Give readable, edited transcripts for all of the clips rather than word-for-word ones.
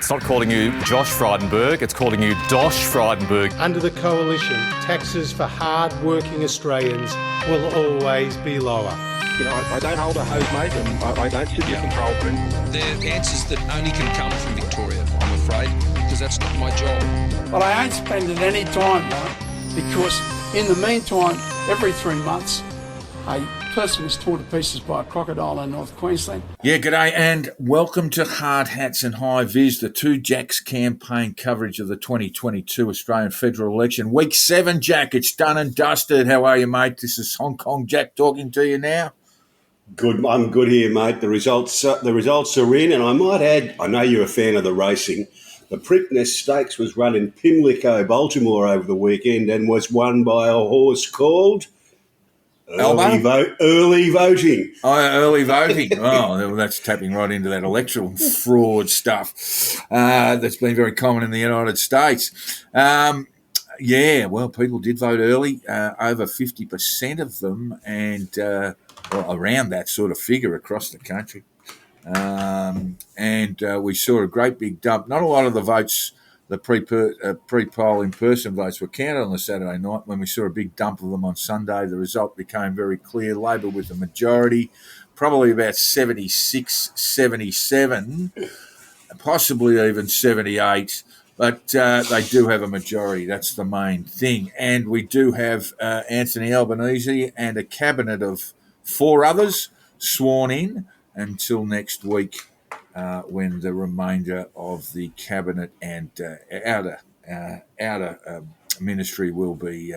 It's not calling you Josh Frydenberg, it's calling you Dosh Frydenberg. Under the Coalition, taxes for hard-working Australians will always be lower. You know, I don't hold a hose, mate, and I don't sit in control room. They're answers that only can come from Victoria, I'm afraid, because that's not my job. But I ain't spending any time, though, because in the meantime, every 3 months, a person was torn to pieces by a crocodile in North Queensland. Yeah, g'day and welcome to Hard Hats and High Vis, the Two Jacks campaign coverage of the 2022 Australian federal election. Week 7, Jack, it's done and dusted. How are you, mate? This is Hong Kong Jack talking to you now. Good, I'm good here, mate. The results are in, and I might add, I know you're a fan of the racing. The Preakness Stakes was run in Pimlico, Baltimore over the weekend and was won by a horse called Albo? Early voting. Oh, early voting. Oh, well, that's tapping right into that electoral fraud stuff that's been very common in the United States. Yeah, well, people did vote early, over 50% of them, and around that sort of figure across the country. And we saw a great big dump. Not a lot of the votes, the pre-poll in-person votes were counted on the Saturday night. When we saw a big dump of them on Sunday, the result became very clear. Labor with the majority, probably about 76, 77, possibly even 78. But they do have a majority. That's the main thing. And we do have Anthony Albanese and a cabinet of 4 others sworn in until next week, when the remainder of the cabinet and outer ministry will be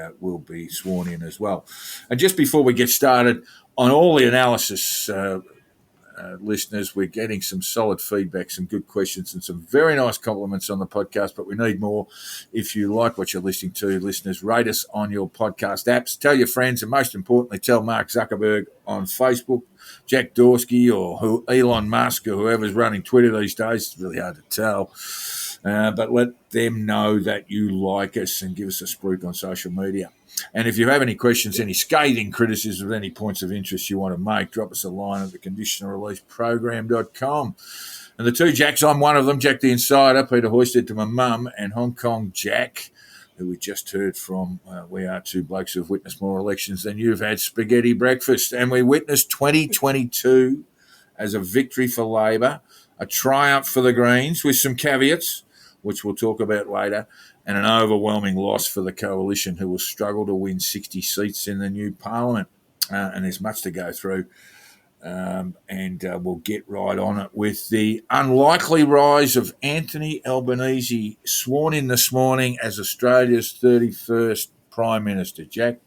sworn in as well. And just before we get started on all the analysis, listeners, we're getting some solid feedback, some good questions, and some very nice compliments on the podcast, but we need more. If you like what you're listening to, listeners, rate us on your podcast apps, tell your friends, and most importantly, tell Mark Zuckerberg on Facebook, Jack Dorsey, or Elon Musk, or whoever's running Twitter these days. It's really hard to tell. But let them know that you like us and give us a spruik on social media. And if you have any questions, any scathing criticism, any points of interest you want to make, drop us a line at the conditionalreleaseprogram.com. And the two Jacks, I'm one of them, Jack the Insider, Peter Hoisted to my mum, and Hong Kong Jack, who we just heard from. We are two blokes who've witnessed more elections than you've had spaghetti breakfast. And we witnessed 2022 as a victory for Labor, a triumph for the Greens with some caveats, which we'll talk about later, and an overwhelming loss for the Coalition, who will struggle to win 60 seats in the new parliament. And there's much to go through. And we'll get right on it with the unlikely rise of Anthony Albanese, sworn in this morning as Australia's 31st Prime Minister. Jack?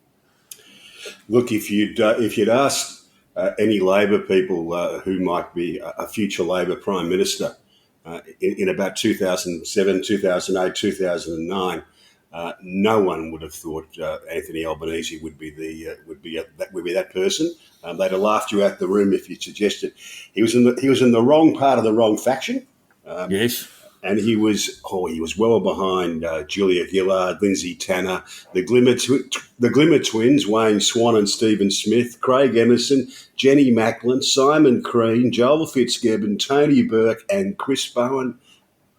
Look, if you'd asked any Labor people who might be a future Labor Prime Minister in about 2007, 2008, 2009, no one would have thought Anthony Albanese would be that person. They'd have laughed you out the room if you suggested he was in the wrong part of the wrong faction. Yes. And he was well behind Julia Gillard, Lindsay Tanner, the Glimmer twins, Wayne Swan and Stephen Smith, Craig Emerson, Jenny Macklin, Simon Crean, Joel Fitzgibbon, Tony Burke and Chris Bowen.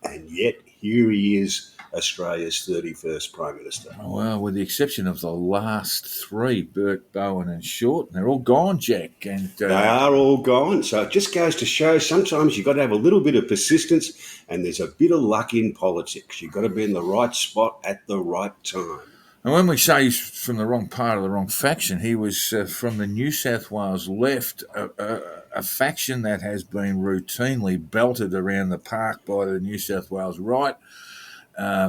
And yet here he is, Australia's 31st Prime Minister. Well, with the exception of the last 3, Burke, Bowen and Shorten, they're all gone, Jack. And they are all gone. So it just goes to show sometimes you've got to have a little bit of persistence, and there's a bit of luck in politics. You've got to be in the right spot at the right time. And when we say he's from the wrong part of the wrong faction, he was from the New South Wales left, a faction that has been routinely belted around the park by the New South Wales right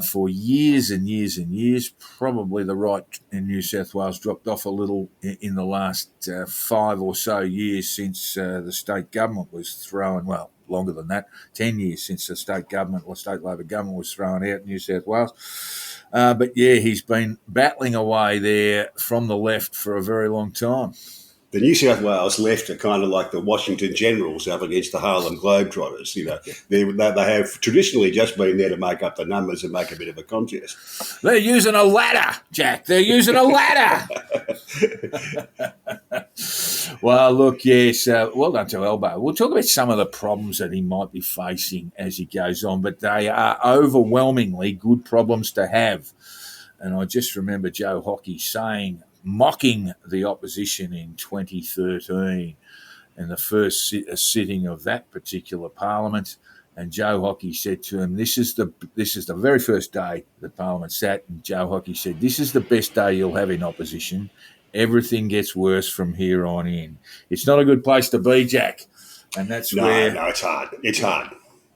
for years and years and years. Probably the right in New South Wales dropped off a little in the last 5 or so years since the state government was thrown, well, longer than that, 10 years since the state government or state Labor government was thrown out in New South Wales. But yeah, he's been battling away there from the left for a very long time. The New South Wales left are kind of like the Washington Generals up against the Harlem Globetrotters. They have traditionally just been there to make up the numbers and make a bit of a contest. They're using a ladder, Jack. They're using a ladder. Well, look, yes, well done to Albo. We'll talk about some of the problems that he might be facing as he goes on, but they are overwhelmingly good problems to have. And I just remember Joe Hockey mocking the opposition in 2013 in the first sitting of that particular parliament. And Joe Hockey said to him, this is the very first day the parliament sat, and Joe Hockey said, this is the best day you'll have in opposition. Everything gets worse from here on in. It's not a good place to be, Jack. And that's where... No, it's hard. It's hard.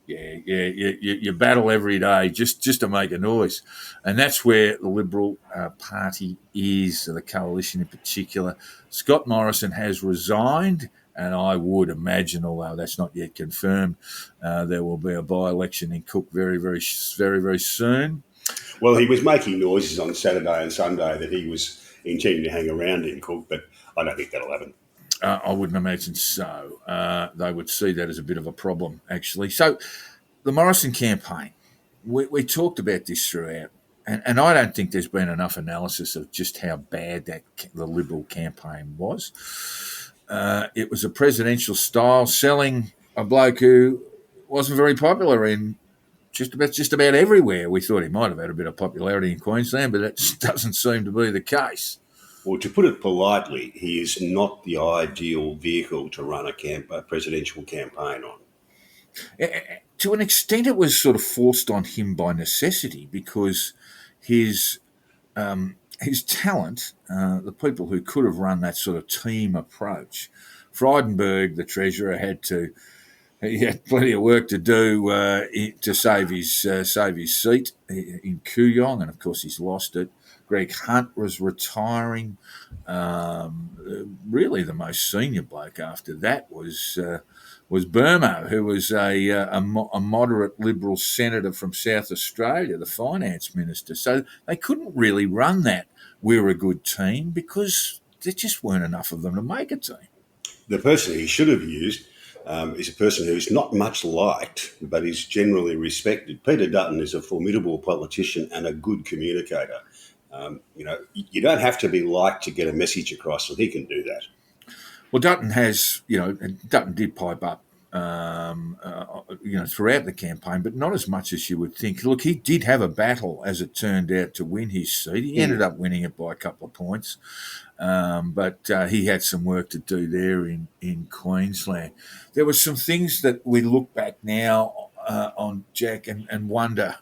Yeah, you battle every day just to make a noise. And that's where the Liberal Party is, the coalition in particular. Scott Morrison has resigned, and I would imagine, although that's not yet confirmed, there will be a by-election in Cook very, very, very, very soon. Well, he was making noises on Saturday and Sunday that he was intending to hang around in Cook, but I don't think that'll happen. I wouldn't imagine so. They would see that as a bit of a problem, actually. So the Morrison campaign, we talked about this throughout, and I don't think there's been enough analysis of just how bad the Liberal campaign was. It was a presidential style, selling a bloke who wasn't very popular in just about everywhere. We thought he might have had a bit of popularity in Queensland, but that just doesn't seem to be the case. Well, to put it politely, he is not the ideal vehicle to run a presidential campaign on. To an extent, it was sort of forced on him by necessity because his talent, the people who could have run that sort of team approach, Frydenberg, the treasurer, he had plenty of work to do to save his seat in Kooyong, and of course he's lost it. Greg Hunt was retiring. Really, the most senior bloke after that was Burma, who was a moderate Liberal senator from South Australia, the finance minister. So they couldn't really run that "we're a good team" because there just weren't enough of them to make a team. The person he should have used is a person who's not much liked, but is generally respected. Peter Dutton is a formidable politician and a good communicator. You don't have to be liked to get a message across, and he can do that. Well, Dutton did pipe up, throughout the campaign, but not as much as you would think. Look, he did have a battle, as it turned out, to win his seat. He ended up winning it by a couple of points, but he had some work to do there in Queensland. There were some things that we look back now on, Jack, and wonder,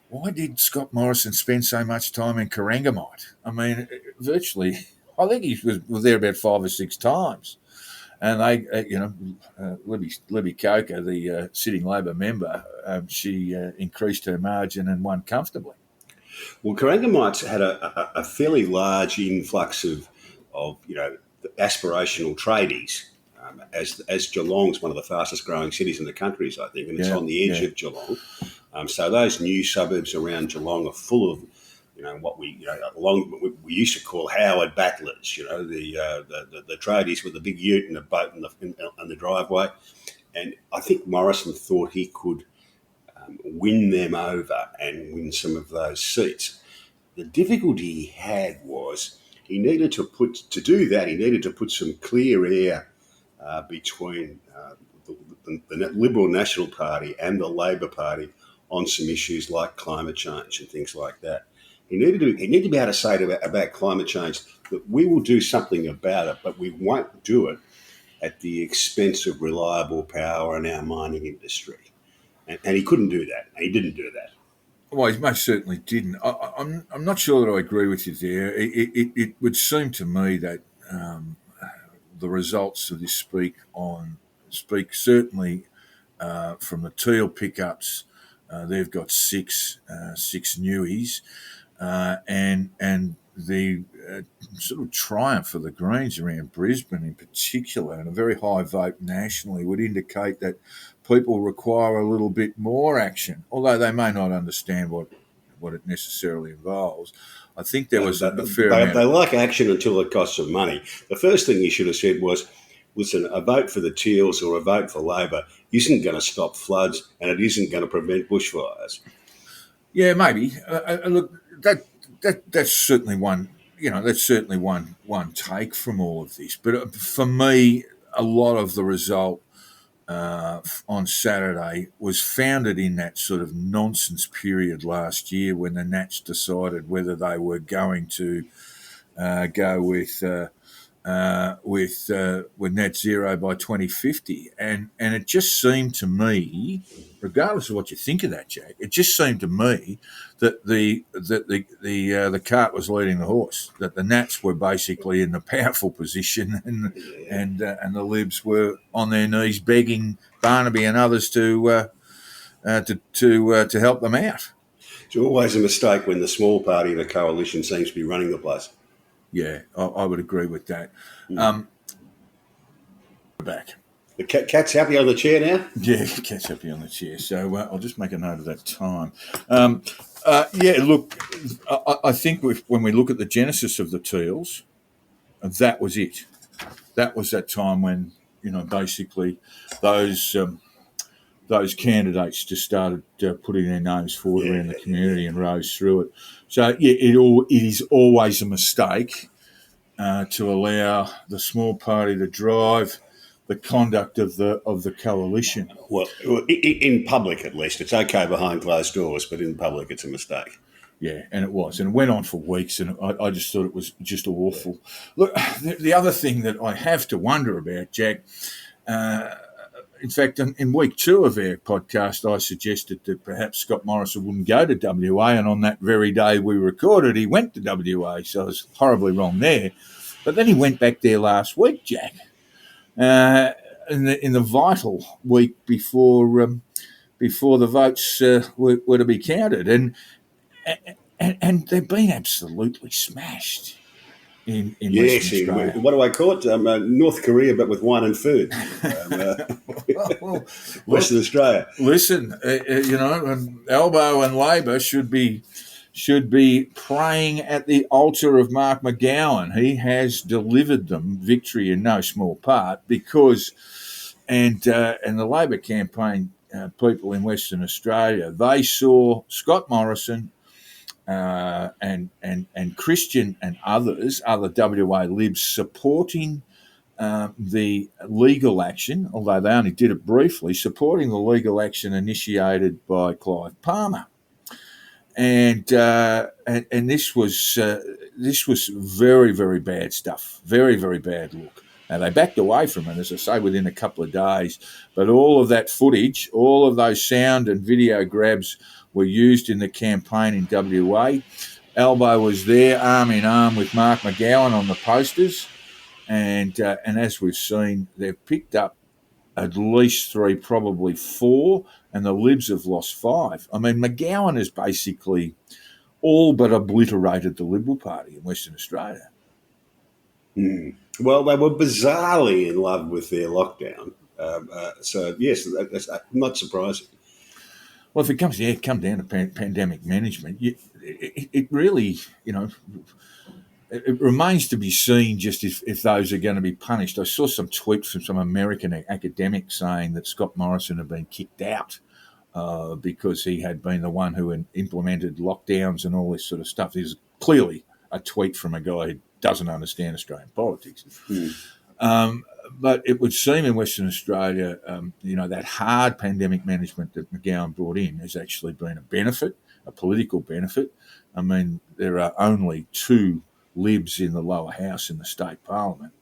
why did Scott Morrison spend so much time in Corangamite? I mean, virtually, I think he was there about 5 or 6 times. And Libby Coker, the sitting Labor member, she increased her margin and won comfortably. Well, Corangamite's had a fairly large influx of aspirational tradies, as Geelong's one of the fastest growing cities in the country, I think, and it's on the edge of Geelong. So those new suburbs around Geelong are full of, we used to call Howard battlers. The tradies with the big ute and the boat and the driveway, and I think Morrison thought he could win them over and win some of those seats. The difficulty he had was he needed to put some clear air between the Liberal National Party and the Labor Party on some issues like climate change and things like that. He needed to be able to say about climate change that we will do something about it, but we won't do it at the expense of reliable power in our mining industry. And he couldn't do that. And he didn't do that. Well, he most certainly didn't. I'm not sure that I agree with you there. It would seem to me that the results of this speak certainly from the Teal pickups. They've got six newies, and the sort of triumph of the Greens around Brisbane in particular, and a very high vote nationally, would indicate that people require a little bit more action, although they may not understand what what it necessarily involves. I think there was a They, fair they, amount. they like action until it costs them money. The first thing you should have said was, listen, a vote for the Teals or a vote for Labor isn't going to stop floods and it isn't going to prevent bushfires. Yeah, maybe. Look, that's certainly one. That's certainly one take from all of this. But for me, a lot of the result on Saturday was founded in that sort of nonsense period last year when the Nats decided whether they were going to go with net zero by 2050, and it just seemed to me, regardless of what you think of that, Jack, it just seemed to me that the cart was leading the horse. That the Nats were basically in the powerful position, and the Libs were on their knees begging Barnaby and others to help them out. It's always a mistake when the small party in a coalition seems to be running the place. Yeah, I would agree with that. Back. The cat's happy on the chair now? Yeah, cat's happy on the chair. So I'll just make a note of that time. Look, I think when we look at the genesis of the Teals, that was it. That was that time when, basically those candidates just started putting their names forward around the community and rose through it. So, it is always a mistake to allow the small party to drive the conduct of the coalition. Well, in public at least. It's okay behind closed doors, but in public it's a mistake. Yeah, and it was. And it went on for weeks, and I just thought it was just awful. Look, the other thing that I have to wonder about, Jack, in fact, in week 2 of our podcast, I suggested that perhaps Scott Morrison wouldn't go to WA, and on that very day we recorded, he went to WA, so I was horribly wrong there. But then he went back there last week, Jack, in the vital week before the votes were to be counted, and they've been absolutely smashed in Western Australia. What do I call it? North Korea, but with wine and food. Western Australia. Listen, Albo and Labor should be praying at the altar of Mark McGowan. He has delivered them victory in no small part because, and the Labor campaign people in Western Australia, they saw Scott Morrison and Christian and other WA Libs supporting the legal action, although they only did it briefly, supporting the legal action initiated by Clive Palmer. And this was very, very bad stuff, very, very bad look. Now, they backed away from it, as I say, within a couple of days. But all of that footage, all of those sound and video grabs were used in the campaign in WA. Albo was there, arm in arm with Mark McGowan on the posters. And as we've seen, they've picked up at least 3, probably 4, and the Libs have lost 5. I mean, McGowan has basically all but obliterated the Liberal Party in Western Australia. Well, they were bizarrely in love with their lockdown. So, yes, that's not surprising. Well, if it comes down to pandemic management, it really, it remains to be seen just if those are going to be punished. I saw some tweets from some American academics saying that Scott Morrison had been kicked out because he had been the one who had implemented lockdowns and all this sort of stuff. There's clearly a tweet from a guy who doesn't understand Australian politics. But it would seem in Western Australia, that hard pandemic management that McGowan brought in has actually been a benefit, a political benefit. I mean, there are only 2 Libs in the lower house in the state parliament.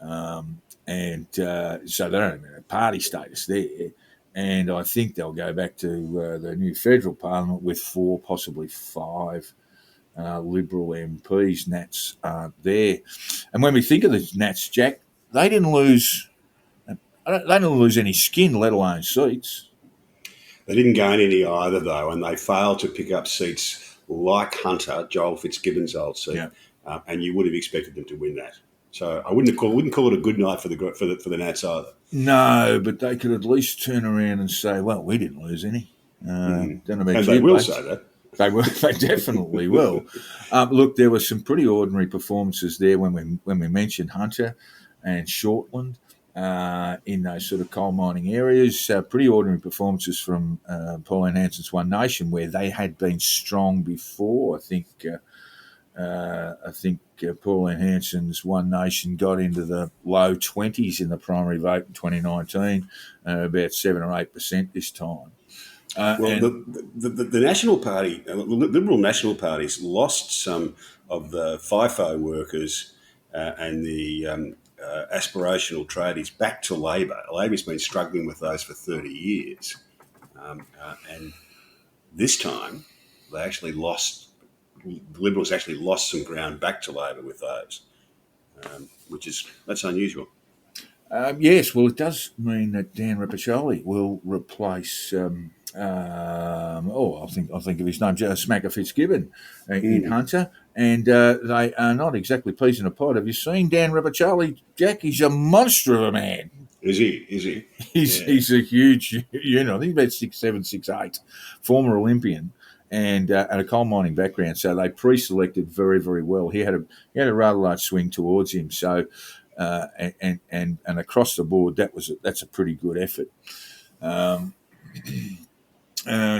So they don't even have party status there. And I think they'll go back to the new federal parliament with 4, possibly 5 Liberal MPs. Nats aren't there. And when we think of the Nats, Jack, they didn't lose any skin, let alone seats. They didn't gain any either, though, and they failed to pick up seats like Hunter, Joel Fitzgibbon's old seat. Yeah. And you would have expected them to win that. So I wouldn't call it a good night for the Nats either. No, but they could at least turn around and say, "Well, we didn't lose any." Don't know about and you, they will blokes. say that. They definitely will. Look, there were some pretty ordinary performances there when we mentioned Hunter and Shortland in those sort of coal mining areas. Pretty ordinary performances from Pauline Hanson's One Nation, where they had been strong before. I think Pauline Hanson's One Nation got into the low 20s in the primary vote in 2019, about 7 or 8% this time. The National Party, the Liberal National Parties, lost some of the FIFO workers and the aspirational tradies back to Labor. Labor's been struggling with those for 30 years. And this time, the Liberals actually lost some ground back to Labor with those, that's unusual. Yes, well, it does mean that Dan Rapaccioli will replace. I'll think of his name, Smacker Fitzgibbon in Hunter, and they are not exactly peas in a pod. Have you seen Dan Rapaccioli, Jack? He's a monster of a man. Is he? He's a huge unit. I think about 6'7", 6'8", former Olympian, and a coal mining background. So they pre-selected very, very well. He had a rather large swing towards him. So and across the board, that's a pretty good effort.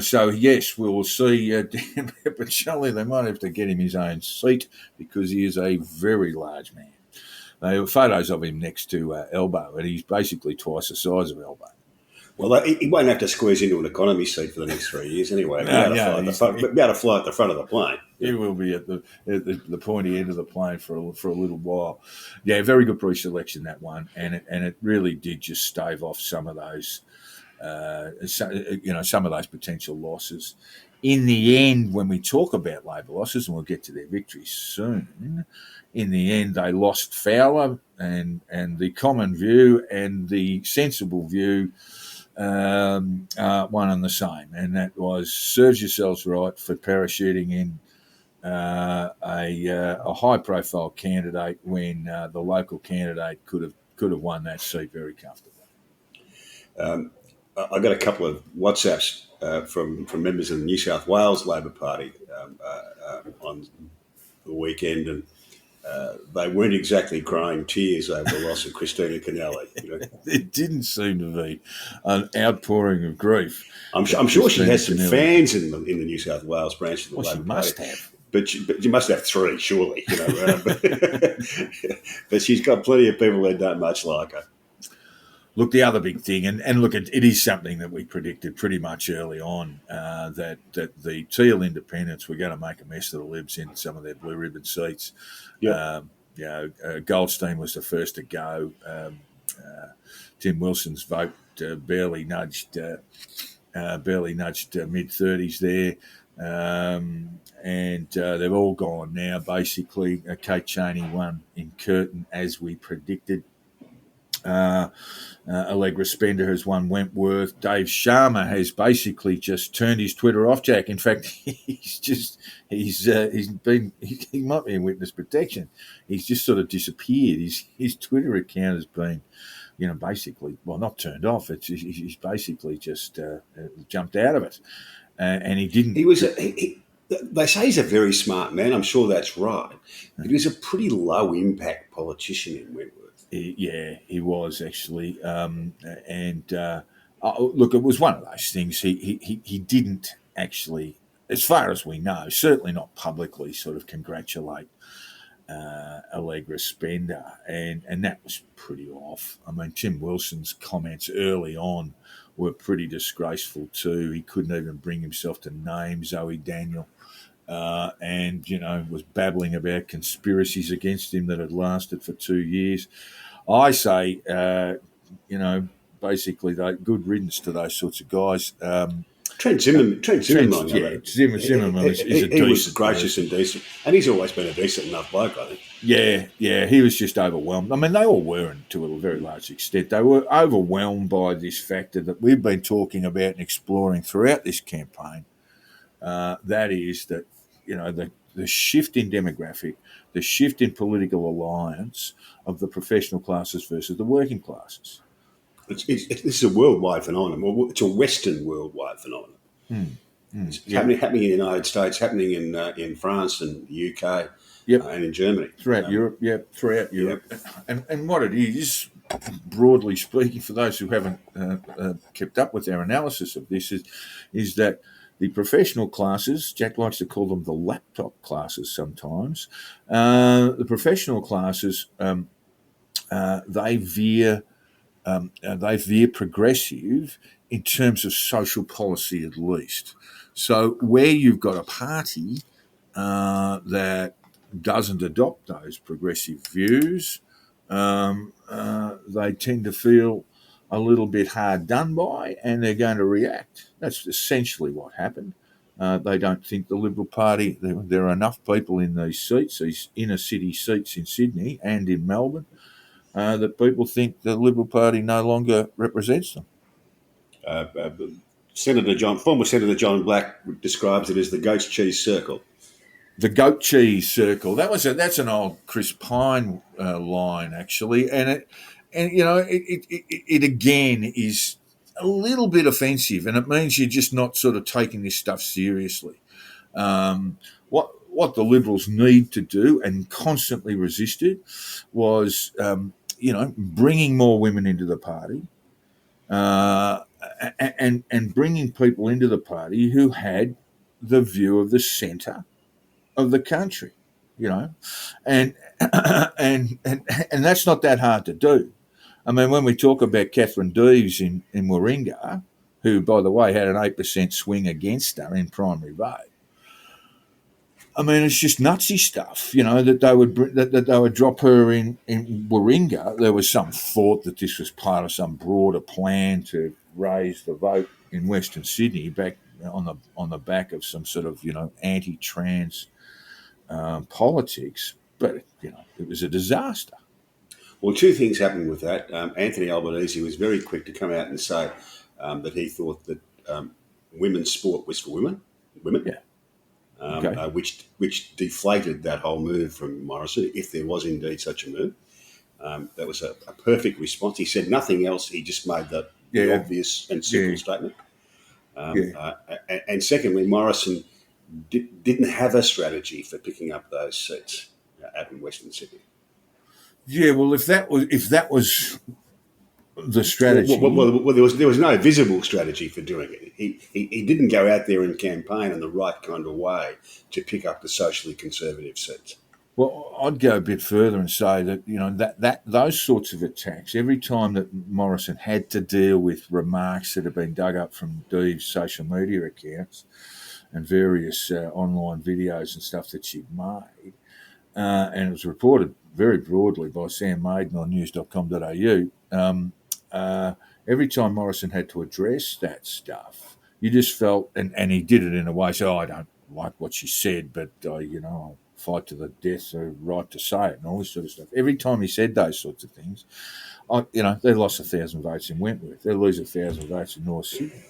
So yes, we will see Dan Rapaccioli. They might have to get him his own seat because he is a very large man. There were photos of him next to Albo, and he's basically twice the size of Albo. Well, he won't have to squeeze into an economy seat for the next 3 years anyway. Be able to fly at the front of the plane. He will be at the pointy end of the plane for a little while. Yeah, very good pre-selection, that one, and it really did just stave off some of those. Some of those potential losses. In the end, when we talk about Labor losses, and we'll get to their victories soon, in the end they lost Fowler, and the common view and the sensible view one and the same, and that was serves yourselves right for parachuting in a high-profile candidate when the local candidate could have won that seat very comfortably. I got a couple of WhatsApps from members of the New South Wales Labor Party on the weekend, and they weren't exactly crying tears over the loss of Christina Kennelly. It didn't seem to be an outpouring of grief. I'm sure she has some fans in the New South Wales branch of the Labor Party. Must Party. have. But you must have three, surely. But she's got plenty of people that don't much like her. Look, the other big thing, and look, it is something that we predicted pretty much early on, that the Teal independents were going to make a mess of the Libs in some of their blue ribbon seats. Yep. Goldstein was the first to go. Tim Wilson's vote barely nudged mid-30s there. And they've all gone now, basically. Kate Cheney won in Curtin, as we predicted. Allegra Spender has won Wentworth. Dave Sharma has basically just turned his Twitter off, Jack. In fact, he might be in witness protection. He's just sort of disappeared. His Twitter account has been, basically, well, not turned off. He's basically just jumped out of it, and he didn't. They say he's a very smart man. I'm sure that's right. But he was a pretty low impact politician in Wentworth. He was actually, look, it was one of those things. He didn't actually, as far as we know, certainly not publicly, sort of congratulate Allegra Spender, and that was pretty off. I mean, Tim Wilson's comments early on were pretty disgraceful too. He couldn't even bring himself to name Zoe Daniel. And was babbling about conspiracies against him that had lasted for 2 years. I say, basically, good riddance to those sorts of guys. Trent Zimmerman. Zimmerman is a decent. He was gracious and decent, and he's always been a decent enough bloke, I think. Yeah, he was just overwhelmed. I mean, they all were, to a very large extent. They were overwhelmed by this factor that we've been talking about and exploring throughout this campaign. That is that, the shift in demographic, the shift in political alliance of the professional classes versus the working classes. This is a worldwide phenomenon. It's a Western worldwide phenomenon. It's happening in the United States, happening in France and the UK, and in Germany. Throughout Europe, throughout Europe. And what it is, broadly speaking, for those who haven't kept up with our analysis of this, is that the professional classes, Jack likes to call them the laptop classes sometimes, the professional classes, they veer progressive in terms of social policy at least. So where you've got a party that doesn't adopt those progressive views, they tend to feel a little bit hard done by, and they're going to react. That's essentially what happened. They don't think the Liberal Party, there are enough people in these seats, these inner city seats in Sydney and in Melbourne, that people think the Liberal Party no longer represents them. Former Senator John Black describes it as the goat's cheese circle. The goat cheese circle. That's an old Chris Pine line, actually, and it again is a little bit offensive, and it means you're just not sort of taking this stuff seriously. What the Liberals need to do, and constantly resisted, was bringing more women into the party, and bringing people into the party who had the view of the centre of the country, and that's not that hard to do. I mean, when we talk about Catherine Deves in Warringah, who, by the way, had an 8% swing against her in primary vote, I mean, it's just nutsy stuff, that they would drop her in Warringah. There was some thought that this was part of some broader plan to raise the vote in Western Sydney back on the back of some sort of anti-trans politics, but it was a disaster. Well, two things happened with that. Anthony Albanese was very quick to come out and say that he thought that women's sport was for women. Yeah. Okay. Which deflated that whole move from Morrison, if there was indeed such a move. That was a perfect response. He said nothing else. He just made the obvious and simple statement. And secondly, Morrison didn't have a strategy for picking up those seats out in Western Sydney. Yeah, well, if that was the strategy, well, there was no visible strategy for doing it. He didn't go out there and campaign in the right kind of way to pick up the socially conservative seats. Well, I'd go a bit further and say that that those sorts of attacks, every time that Morrison had to deal with remarks that have been dug up from Deve's social media accounts and various online videos and stuff that she'd made, and it was reported very broadly by Sam Maiden on news.com.au. Every time Morrison had to address that stuff, you just felt, and he did it in a way, so I don't like what she said, but I'll fight to the death, the right to say it, and all this sort of stuff. Every time he said those sorts of things, they lost 1,000 votes in Wentworth. They lose 1,000 votes in North Sydney.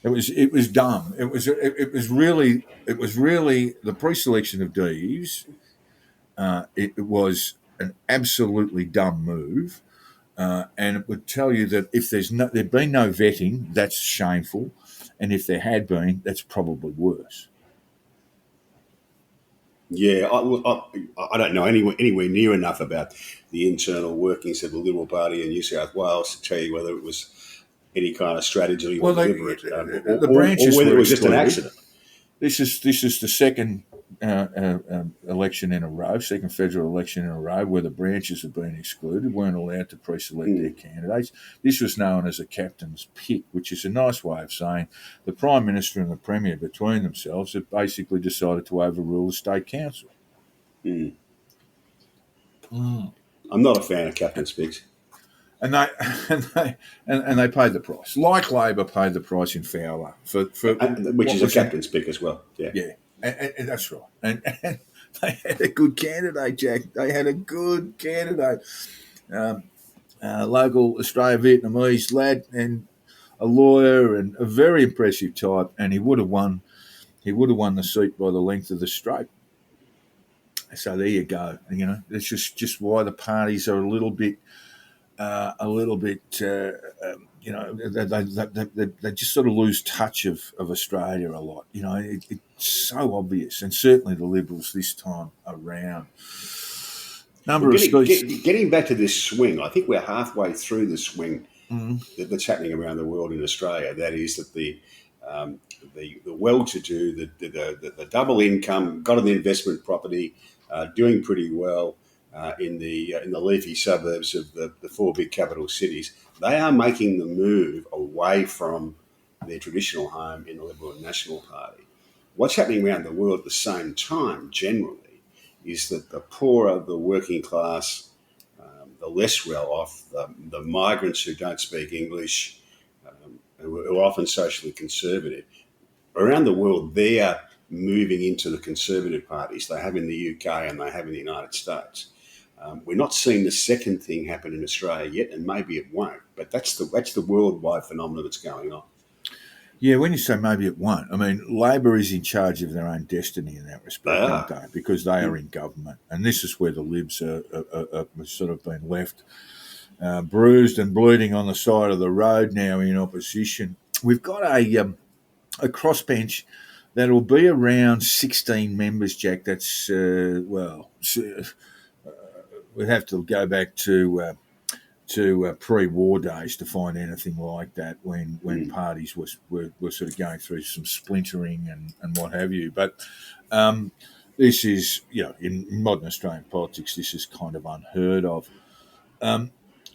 It was dumb. It was really the pre-selection of Deves. It was an absolutely dumb move, and it would tell you that if there'd been no vetting, that's shameful, and if there had been, that's probably worse. Yeah, I don't know anywhere near enough about the internal workings of the Liberal Party in New South Wales to tell you whether it was any kind of strategy or deliberate, the branches or whether were it was just an excluded. accident. This is the second election in a row, second federal election in a row, where the branches have been excluded, weren't allowed to pre-select their candidates. This was known as a captain's pick, which is a nice way of saying the Prime Minister and the Premier between themselves have basically decided to overrule the State Council. I'm not a fan of captain's picks. And they paid the price, like Labor paid the price in Fowler which is a captain's pick as well. Yeah, and that's right. And they had a good candidate, Jack. They had a good candidate, local Australia Vietnamese lad, and a lawyer, and a very impressive type. And he would have won. He would have won the seat by the length of the straight. So there you go. That's just why the parties are a little bit they just sort of lose touch of Australia a lot. It's so obvious, and certainly the Liberals this time around. Getting back to this swing, I think we're halfway through the swing that's happening around the world in Australia. That is that the well-to-do, the double income, got an investment property, doing pretty well in the leafy suburbs of the four big capital cities. They are making the move away from their traditional home in the Liberal and National Party. What's happening around the world at the same time, generally, is that the poorer, the working class, the less well-off, the migrants who don't speak English, who are often socially conservative, around the world, they are moving into the conservative parties. They have in the UK and they have in the United States. We're not seeing the second thing happen in Australia yet, and maybe it won't. But that's the worldwide phenomenon that's going on. Yeah, when you say maybe it won't, I mean, Labor is in charge of their own destiny in that respect, aren't they? Because they are in government. And this is where the Libs are sort of been left bruised and bleeding on the side of the road now in opposition. We've got a crossbench that'll be around 16 members, Jack. That's, we'd have to go back to pre-war days to find anything like that when parties were sort of going through some splintering and what have you. But this is, in modern Australian politics, this is kind of unheard of.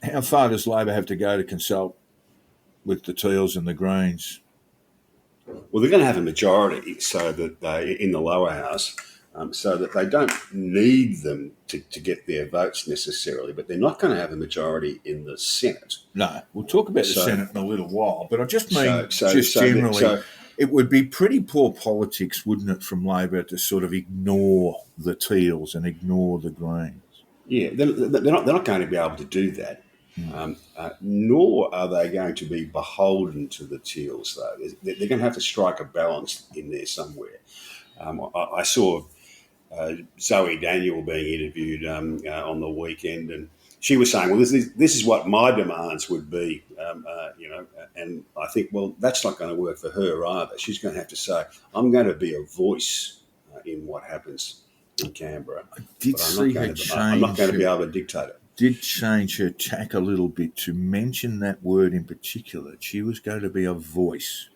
How far does Labor have to go to consult with the Teals and the Greens? Well, they're going to have a majority so that they in the lower house, so that they don't need them to get their votes necessarily, but they're not going to have a majority in the Senate. No, we'll talk about the Senate in a little while, but I just mean generally, it would be pretty poor politics, wouldn't it, from Labor to sort of ignore the Teals and ignore the Greens? Yeah, they're not going to be able to do that. Nor are they going to be beholden to the Teals, though. They're going to have to strike a balance in there somewhere. I saw Zoe Daniel being interviewed on the weekend, and she was saying, well, this is what my demands would be, and I think, well, that's not going to work for her either. She's going to have to say, I'm going to be a voice in what happens in Canberra. I'm not going to be able to dictate it. Did change her tack a little bit to mention that word in particular. She was going to be a voice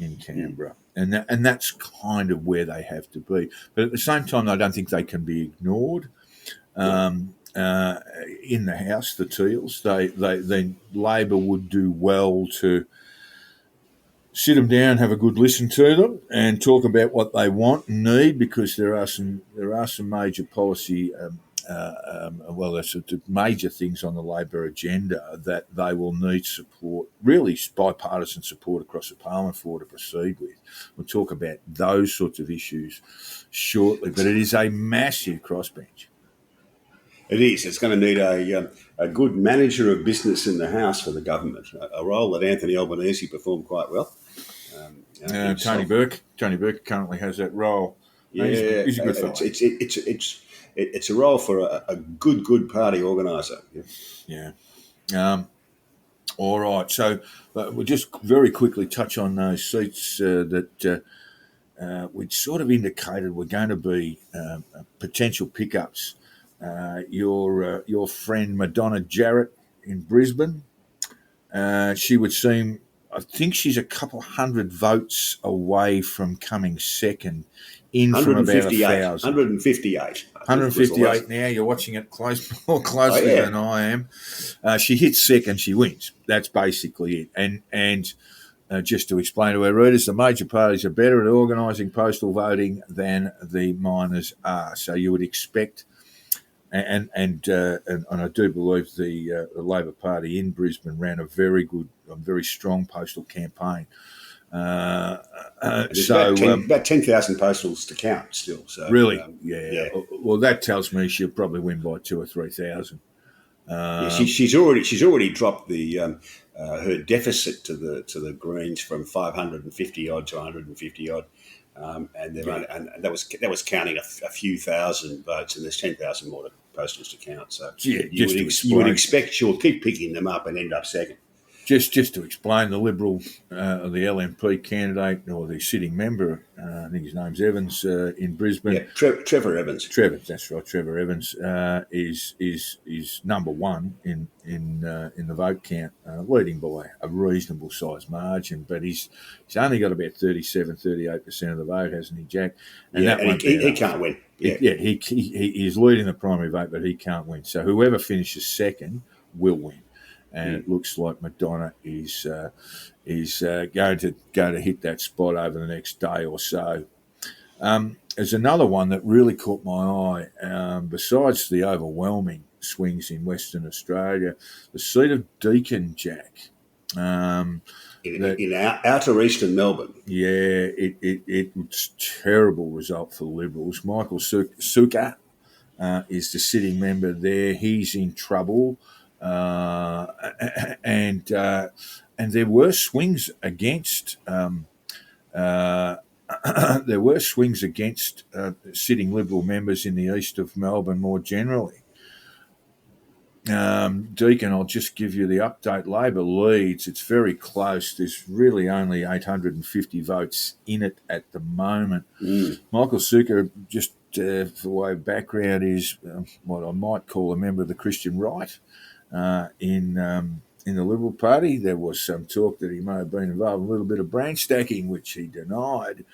in Canberra, and that's kind of where they have to be. But at the same time, I don't think they can be ignored. In the House, the Teals, they Labor would do well to sit them down, have a good listen to them, and talk about what they want and need, because there are some major policy. There's major things on the Labor agenda that they will need support, really bipartisan support across the Parliament for to proceed with. We'll talk about those sorts of issues shortly, but it is a massive crossbench. It is. It's going to need a good manager of business in the House for the government, a role that Anthony Albanese performed quite well. Tony Burke currently has that role. Yeah, he's a good fellow. It's a role for a good party organiser. Yeah. All right. So we'll just very quickly touch on those seats that we'd sort of indicated were going to be potential pickups. Your friend Madonna Jarrett in Brisbane, she would seem, I think she's a couple hundred votes away from coming second in from about 1,000. 158. 158 now. You're watching it more closely than I am. She hits second, she wins. That's basically it. And just to explain to our readers, the major parties are better at organising postal voting than the minors are. So you would expect, and I do believe the Labor Party in Brisbane ran a very strong postal campaign. About 10,000 postals to count still. So really, yeah. Well, that tells me she'll probably win by 2,000 or 3,000. She's already dropped the her deficit to the Greens from 550 odd to 150 odd, and that was counting a few thousand votes, and there's 10,000 more postals to count. So you would expect she'll keep picking them up and end up second. Just to explain, the Liberal, the LNP candidate or the sitting member, I think his name's Evans in Brisbane. Yeah, Trevor Evans. That's right. Trevor Evans is number one in the vote count, leading by a reasonable sized margin. But he's only got about 38% of the vote, hasn't he, Jack? And he can't win. He is leading the primary vote, but he can't win. So whoever finishes second will win. And it looks like Madonna is going to hit that spot over the next day or so. There's another one that really caught my eye. Besides the overwhelming swings in Western Australia, the seat of Deakin, Jack. In outer eastern Melbourne. Yeah, it was a terrible result for the Liberals. Michael Sukkar is the sitting member there. He's in trouble. And there were swings against sitting Liberal members in the east of Melbourne more generally. Deakin, I'll just give you the update. Labor leads. It's very close. There's really only 850 votes in it at the moment. Michael Sukkar, just for way of background, is what I might call a member of the Christian right in the Liberal Party. There was some talk that he may have been involved in a little bit of branch stacking, which he denied.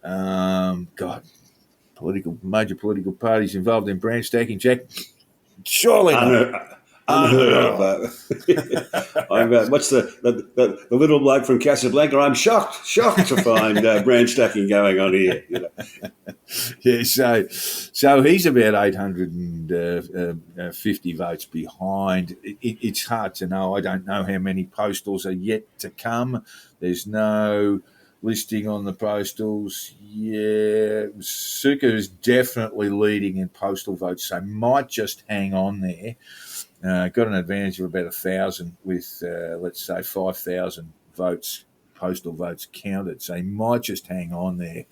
Major political parties involved in branch stacking, Jack? Surely not. Unheard of. What's the little bloke from Casablanca? I'm shocked to find branch stacking going on here. You know. Yeah, so he's about 850 votes behind. It's hard to know. I don't know how many postals are yet to come. There's no listing on the postals. Yeah, Sukkar is definitely leading in postal votes, so might just hang on there. Got an advantage of about 1,000 with, let's say, 5,000 votes, postal votes counted. So he might just hang on there,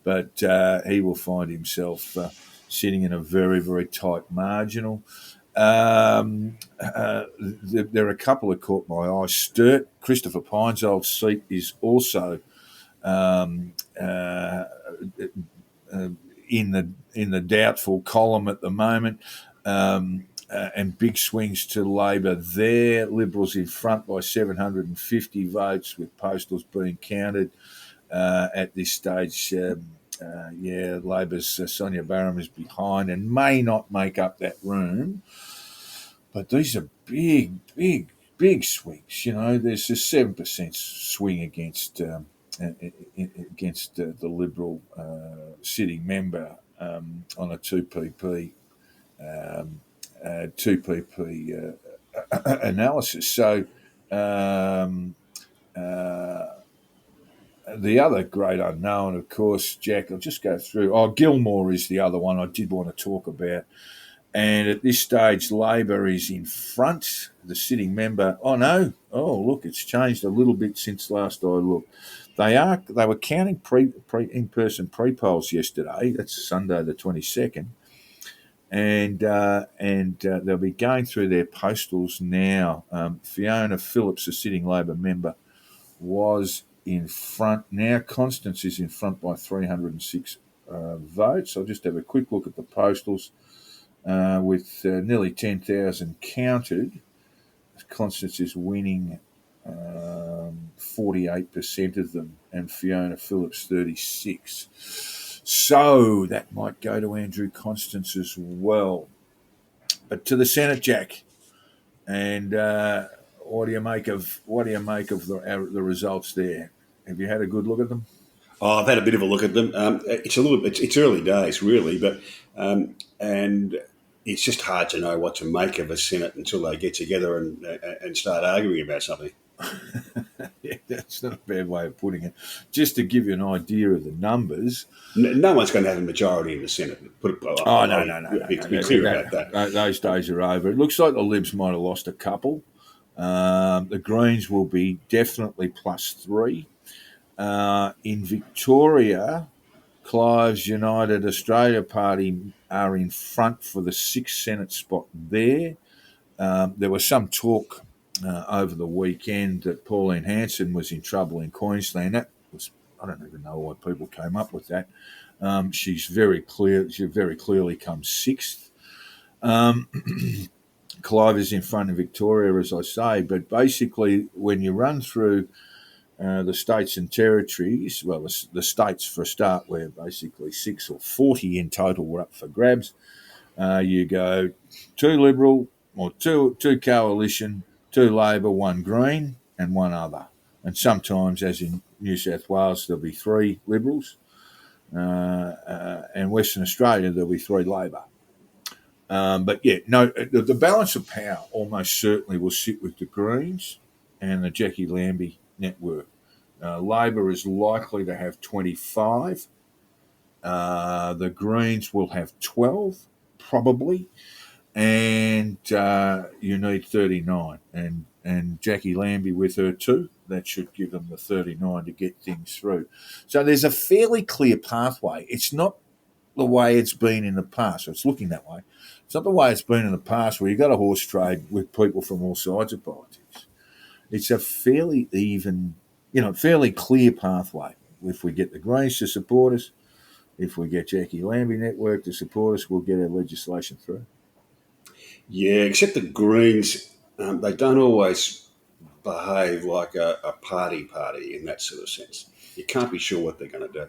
but he will find himself sitting in a very, very tight marginal. There are a couple that caught my eye. Sturt, Christopher Pine's old seat, is also in the doubtful column at the moment. And big swings to Labor there. Liberals in front by 750 votes, with postals being counted at this stage. Labor's Sonia Barham is behind and may not make up that room. But these are big swings. You know, there's a 7% swing against the Liberal sitting member on a 2PP. 2PP analysis. So the other great unknown, of course, Jack, I'll just go through. Gilmore is the other one I did want to talk about. And at this stage, Labor is in front. The sitting member, look, it's changed a little bit since last I looked. They were counting in-person pre-polls yesterday. That's Sunday the 22nd. And they'll be going through their postals now. Fiona Phillips, a sitting Labor member, was in front. Now Constance is in front by 306 votes. I'll just have a quick look at the postals with nearly 10,000 counted. Constance is winning 48% of them, and Fiona Phillips 36%. So that might go to Andrew Constance as well. But to the Senate, Jack, and what do you make of the results there? Have you had a good look at them? I've had a bit of a look at them. It's early days, really, but and it's just hard to know what to make of a Senate until they get together and start arguing about something. Yeah, that's not a bad way of putting it. Just to give you an idea of the numbers. No one's going to have a majority in the Senate. No. Be clear about that. Those days are over. It looks like the Libs might have lost a couple. The Greens will be definitely +3. In Victoria, Clive's United Australia Party are in front for the 6th Senate spot there. There was some talk over the weekend that Pauline Hanson was in trouble in Queensland. That was, I don't even know why people came up with that. She's very clear. She very clearly comes sixth. Clive is in front of Victoria, as I say, but basically when you run through the states and territories, well, the states for a start, where basically 6 or 40 in total were up for grabs. You go 2 Liberal, or two Coalition, 2 Labor, 1 Green, and 1 other. And sometimes, as in New South Wales, there'll be 3 Liberals, and Western Australia there'll be 3 Labor. But yeah, no, the balance of power almost certainly will sit with the Greens and the Jackie Lambie network. Labor is likely to have 25. The Greens will have 12, probably, and you need 39. And Jackie Lambie with her too. That should give them the 39 to get things through. So there's a fairly clear pathway. It's not the way it's been in the past. So it's looking that way. It's not the way it's been in the past where you've got a horse trade with people from all sides of politics. It's a fairly even, fairly clear pathway. If we get the Greens to support us, if we get Jackie Lambie Network to support us, we'll get our legislation through. Yeah, except the Greens, they don't always behave like a party in that sort of sense. You can't be sure what they're going to do.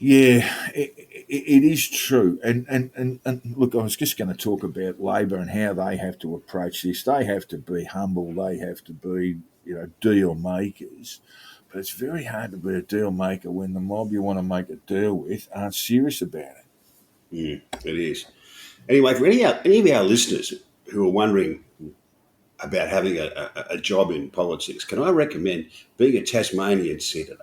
Yeah, it is true. And look, I was just going to talk about Labor and how they have to approach this. They have to be humble. They have to be, deal makers. But it's very hard to be a deal maker when the mob you want to make a deal with aren't serious about it. Yeah, it is. Anyway, for any of our listeners who are wondering about having a job in politics, can I recommend being a Tasmanian senator?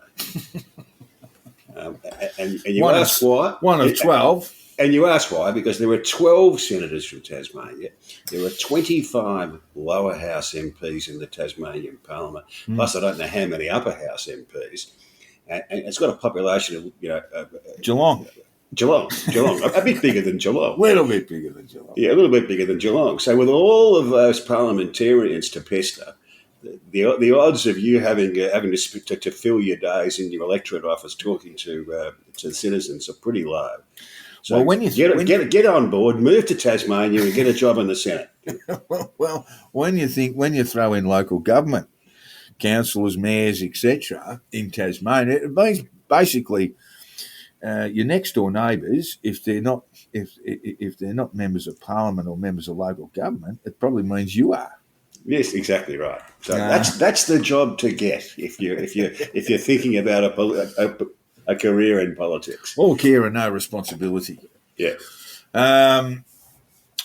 And you ask why? One of 12. And you ask why? Because there were 12 senators from Tasmania. There were 25 lower house MPs in the Tasmanian Parliament. Plus, I don't know how many upper house MPs. And it's got a population of, Geelong. A bit bigger than Geelong. A little bit bigger than Geelong. Yeah, a little bit bigger than Geelong. So with all of those parliamentarians to pester, the odds of you having to fill your days in your electorate office talking to citizens are pretty low. So when you get on board, move to Tasmania and get a job in the Senate. well, when you throw in local government, councillors, mayors, etc., in Tasmania, it means basically your next door neighbours, if they're not members of parliament or members of local government, it probably means you are. Yes, exactly right. So that's the job to get if you're thinking about a career in politics. All care and no responsibility. Yeah.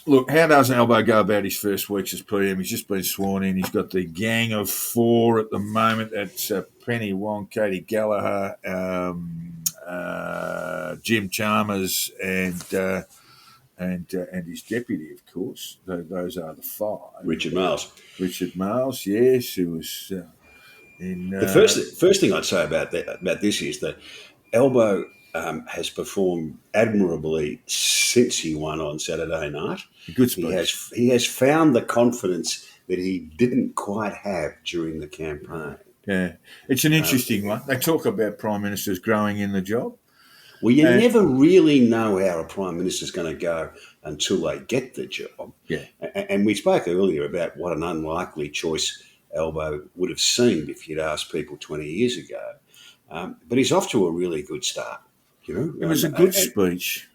Look, how does Albo go about his first weeks as PM? He's just been sworn in. He's got the gang of 4 at the moment. That's Penny Wong, Katie Gallagher, Jim Chalmers, and his deputy, of course. Those are the 5. Richard Miles, yes, who was in. The first thing I'd say about this is that Albo has performed admirably since he won on Saturday night. A good speech. He has found the confidence that he didn't quite have during the campaign. Yeah, it's an interesting one. They talk about prime ministers growing in the job. Well, you never really know how a prime minister's going to go until they get the job. Yeah. And we spoke earlier about what an unlikely choice Albo would have seemed if you'd asked people 20 years ago. But he's off to a really good start. It was a good speech.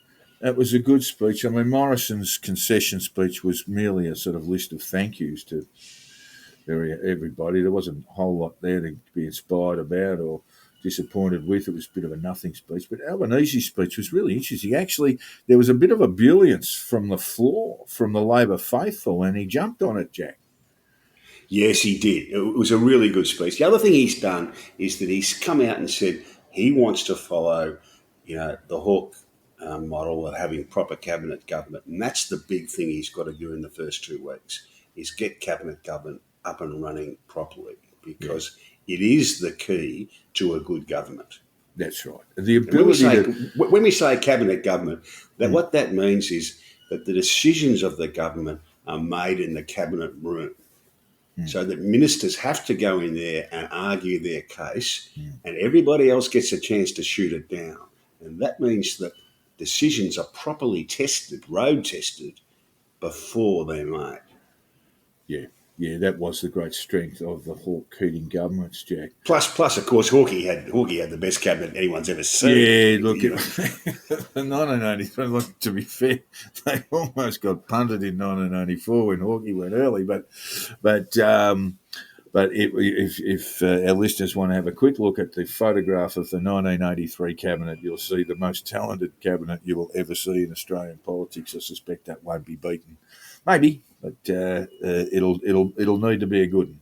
It was a good speech. I mean, Morrison's concession speech was merely a sort of list of thank yous to everybody. There wasn't a whole lot there to be inspired about or disappointed with. It was a bit of a nothing speech. But Albanese's speech was really interesting. Actually, there was a bit of ebullience from the floor, from the Labor faithful, and he jumped on it, Jack. Yes, he did. It was a really good speech. The other thing he's done is that he's come out and said he wants to follow, the Hawke model of having proper cabinet government. And that's the big thing he's got to do in the first 2 weeks, is get cabinet government up and running properly, because it is the key to a good government. That's right. The ability when we say cabinet government, what that means is that the decisions of the government are made in the cabinet room. so that ministers have to go in there and argue their case, and everybody else gets a chance to shoot it down. And that means that decisions are properly tested, road tested, before they're made. Yeah, that was the great strength of the Hawke-Keating governments, Jack. Plus, of course, Hawke had the best cabinet anyone's ever seen. Yeah, look, 1983. Look, to be fair, they almost got punted in 1984 when Hawke went early. But if our listeners want to have a quick look at the photograph of the 1983 cabinet, you'll see the most talented cabinet you will ever see in Australian politics. I suspect that won't be beaten. Maybe, but it'll need to be a good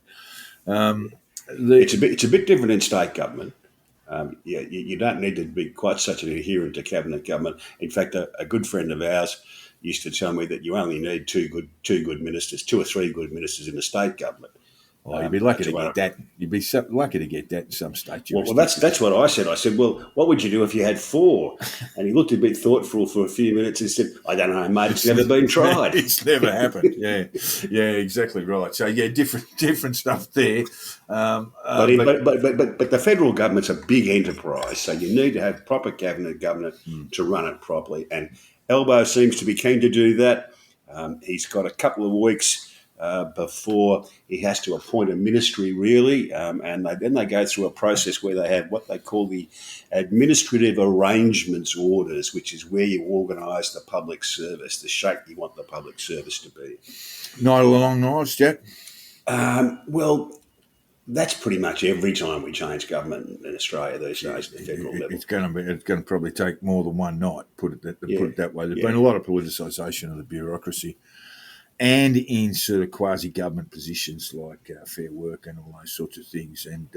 one. It's a bit different in state government. You don't need to be quite such an adherent to cabinet government. In fact, a good friend of ours used to tell me that you only need two or three good ministers in the state government. Oh, you'd be lucky to get that. You'd be lucky to get that in some state. Well, that's what I said. I said, well, what would you do if you had four? And he looked a bit thoughtful for a few minutes and said, I don't know, mate. It's never been tried. It's never happened. Yeah, exactly right. So yeah, different stuff there. But the federal government's a big enterprise, so you need to have proper cabinet government to run it properly. And Albo seems to be keen to do that. He's got a couple of weeks before he has to appoint a ministry, really, and then they go through a process where they have what they call the administrative arrangements orders, which is where you organise the public service, the shape you want the public service to be. Not along knives, Jack. Well, that's pretty much every time we change government in Australia these days at the federal level. It's going to probably take more than one night. Put it that way. There's been a lot of politicisation of the bureaucracy. And in sort of quasi-government positions like Fair Work and all those sorts of things. And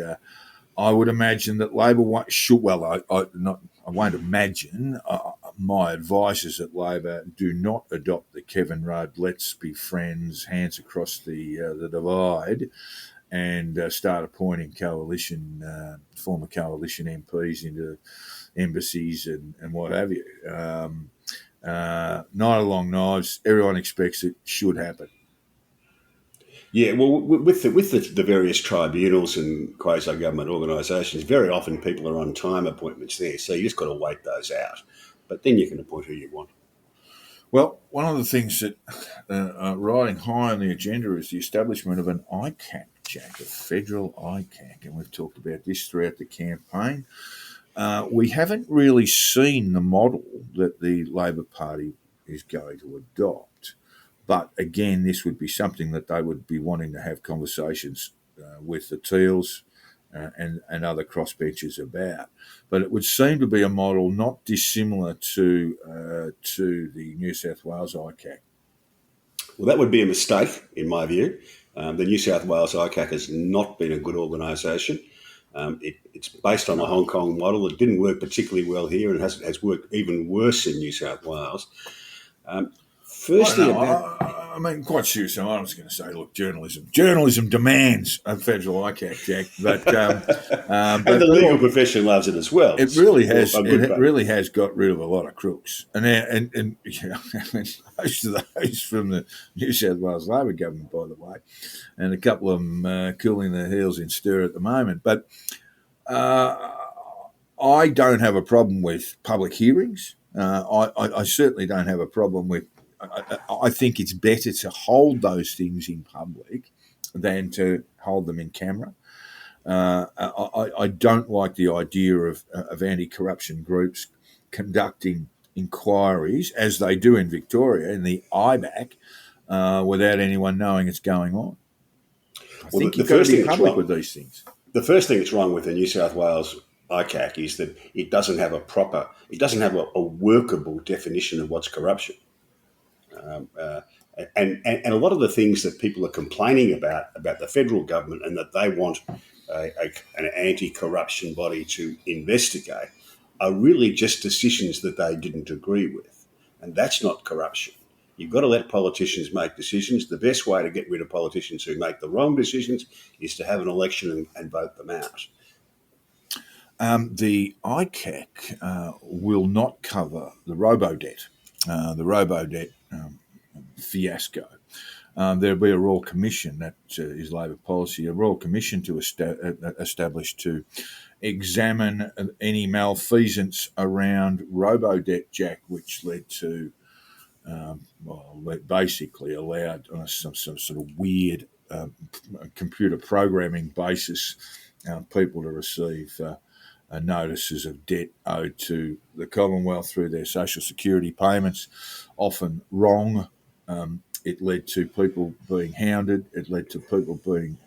I would imagine that Labor should. Well, I won't imagine. My advice is that Labor do not adopt the Kevin Rudd "let's be friends, hands across the divide," and start appointing former coalition MPs into embassies and what have you. Not along knives. Everyone expects it should happen. Yeah, well, with the various tribunals and quasi-government organisations, very often people are on time appointments there, so you just got to wait those out. But then you can appoint who you want. Well, one of the things that riding high on the agenda is the establishment of an ICAC, Jack, a federal ICAC, and we've talked about this throughout the campaign. We haven't really seen the model that the Labor Party is going to adopt. But again, this would be something that they would be wanting to have conversations with the Teals and other crossbenchers about. But it would seem to be a model not dissimilar to the New South Wales ICAC. Well, that would be a mistake, in my view. The New South Wales ICAC has not been a good organisation. It's based on a Hong Kong model. It didn't work particularly well here and has worked even worse in New South Wales. I mean, quite seriously, I was going to say, look, journalism demands a federal ICAC, Jack, but and the legal profession loves it as well. It really has. It really has got rid of a lot of crooks, and you know, most of those from the New South Wales Labor government, by the way, and a couple of them cooling their heels in stir at the moment. But I don't have a problem with public hearings. I certainly don't have a problem with. I think it's better to hold those things in public than to hold them in camera. I don't like the idea of anti-corruption groups conducting inquiries, as they do in Victoria, in the IBAC, without anyone knowing it's going on. I think you've got to be public with these things. The first thing that's wrong with the New South Wales ICAC is that it doesn't have a workable definition of what's corruption. And a lot of the things that people are complaining about the federal government and that they want an anti-corruption body to investigate are really just decisions that they didn't agree with. And that's not corruption. You've got to let politicians make decisions. The best way to get rid of politicians who make the wrong decisions is to have an election and vote them out. The ICAC will not cover the robo-debt. The robo-debt fiasco. there'll be a Royal Commission, that is Labor policy, a Royal Commission to establish to examine any malfeasance around robo-debt, Jack, which led to, basically allowed on some sort of weird computer programming basis people to receive notices of debt owed to the Commonwealth through their social security payments, often wrong. It led to people being hounded. It led to people being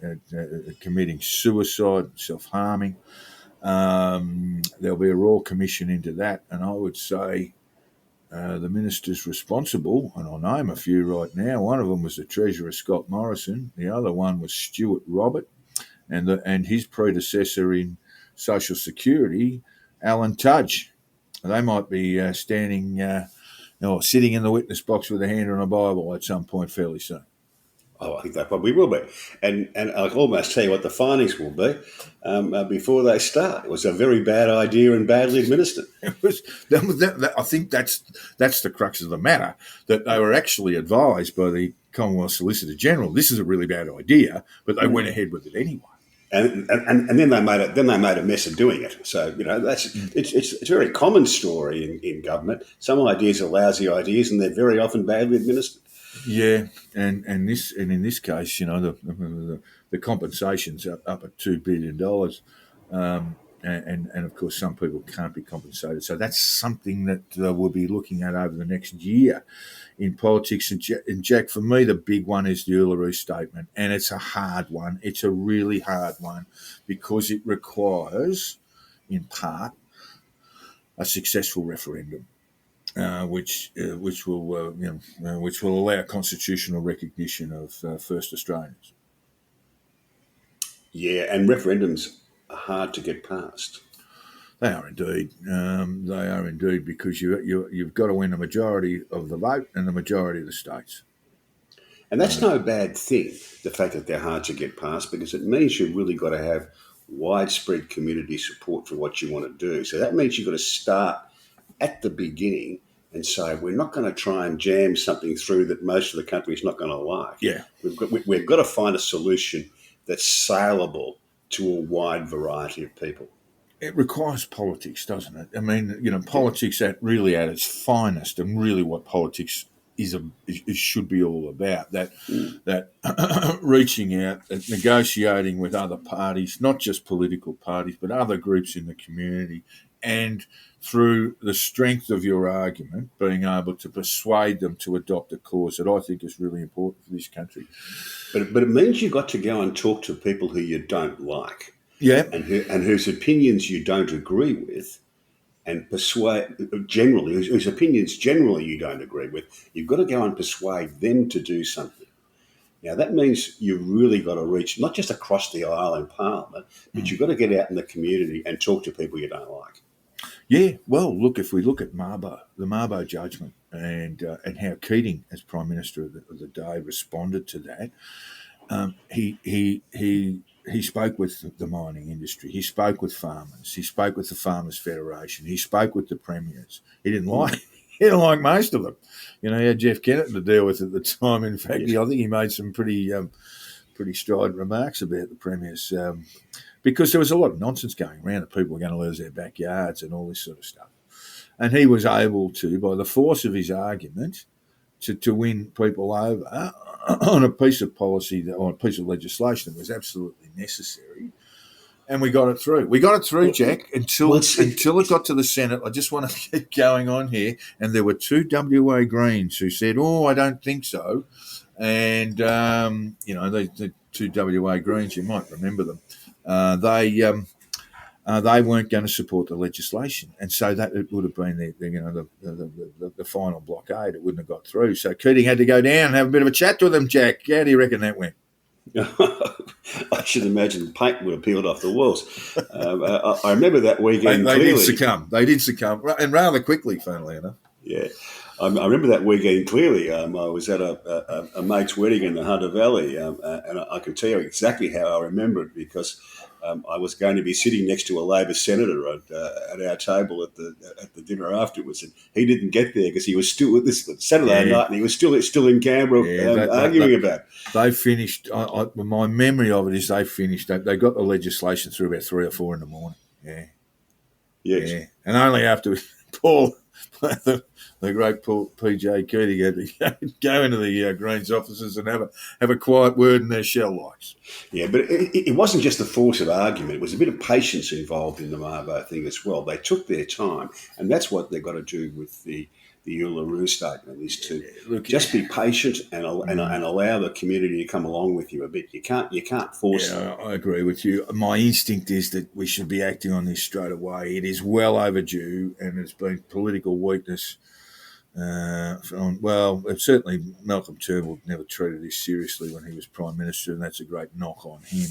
committing suicide, self-harming. There'll be a Royal Commission into that, and I would say the ministers responsible, and I'll name a few right now. One of them was the Treasurer, Scott Morrison. The other one was Stuart Robert, and his predecessor in Social Security, Alan Tudge. They might be standing or sitting in the witness box with a hand on a Bible at some point fairly soon. Oh, I think they probably will be. And I can almost tell you what the findings will be before they start. It was a very bad idea and badly administered. I think that's the crux of the matter, that they were actually advised by the Commonwealth Solicitor General, this is a really bad idea, but they went ahead with it anyway. And then they made it. Then they made a mess of doing it. So it's a very common story in government. Some ideas are lousy ideas, and they're very often badly administered. Yeah, and in this case, the compensation's up at $2 billion, and of course some people can't be compensated. So that's something that we'll be looking at over the next year in politics. And Jack, for me, the big one is the Uluru Statement, and it's a hard one. It's a really hard one because it requires, in part, a successful referendum. Which will allow constitutional recognition of first Australians. Yeah, and referendums are hard to get passed. They are indeed. They are indeed, because you've got to win a majority of the vote and the majority of the states. And that's no bad thing, the fact that they're hard to get passed, because it means you've really got to have widespread community support for what you want to do. So that means you've got to start at the beginning and say, we're not going to try and jam something through that most of the country is not going to like. Yeah. We've got to find a solution that's saleable to a wide variety of people. It requires politics, doesn't it? I mean, politics at its finest, and really what politics should be all about. That reaching out, negotiating with other parties, not just political parties, but other groups in the community, and through the strength of your argument, being able to persuade them to adopt a cause that I think is really important for this country. But it means you've got to go and talk to people who you don't like, yeah, and whose opinions you don't agree with, and persuade whose opinions generally you don't agree with. You've got to go and persuade them to do something. Now, that means you've really got to reach not just across the aisle in Parliament, but you've got to get out in the community and talk to people you don't like. Yeah, well, look, if we look at the Mabo judgment, and how Keating, as Prime Minister of the day, responded to that, he spoke with the mining industry, he spoke with farmers, he spoke with the Farmers Federation, he spoke with the premiers. He didn't like most of them. He had Jeff Kennett to deal with at the time. In fact, I think he made some pretty strident remarks about the premiers. Because there was a lot of nonsense going around that people were going to lose their backyards and all this sort of stuff. And he was able to, by the force of his argument, to win people over on a piece of policy, or a piece of legislation that was absolutely necessary. And we got it through. We got it through, Jack, until it got to the Senate. I just want to keep going on here. And there were two WA Greens who said, I don't think so. And, the two WA Greens, you might remember them. They weren't going to support the legislation, and so that it would have been the final blockade. It wouldn't have got through. So Keating had to go down and have a bit of a chat with them. Jack, how do you reckon that went? I should imagine the paint would have peeled off the walls. I remember that weekend. They did succumb. They did succumb, and rather quickly, funnily enough. Yeah, I remember that weekend clearly. I was at a mate's wedding in the Hunter Valley, and I can tell you exactly how I remember it because I was going to be sitting next to a Labor senator at our table at the dinner afterwards, and he didn't get there because he was still with this Saturday night, and he was still in Canberra arguing about it. They finished. My memory of it is they finished. They got the legislation through about 3 or 4 in the morning. Yeah. Yes. Yeah, and only after Paul, the great Paul P.J. Keating had to go into the Greens offices and have a quiet word in their shell likes. Yeah, but it wasn't just the force of argument. It was a bit of patience involved in the Mabo thing as well. They took their time, and that's what they've got to do with the Uluru Statement, is to just be patient and allow the community to come along with you a bit. You can't force them. I agree with you. My instinct is that we should be acting on this straight away. It is well overdue, and it's been political weakness. Certainly Malcolm Turnbull never treated this seriously when he was Prime Minister, and that's a great knock on him.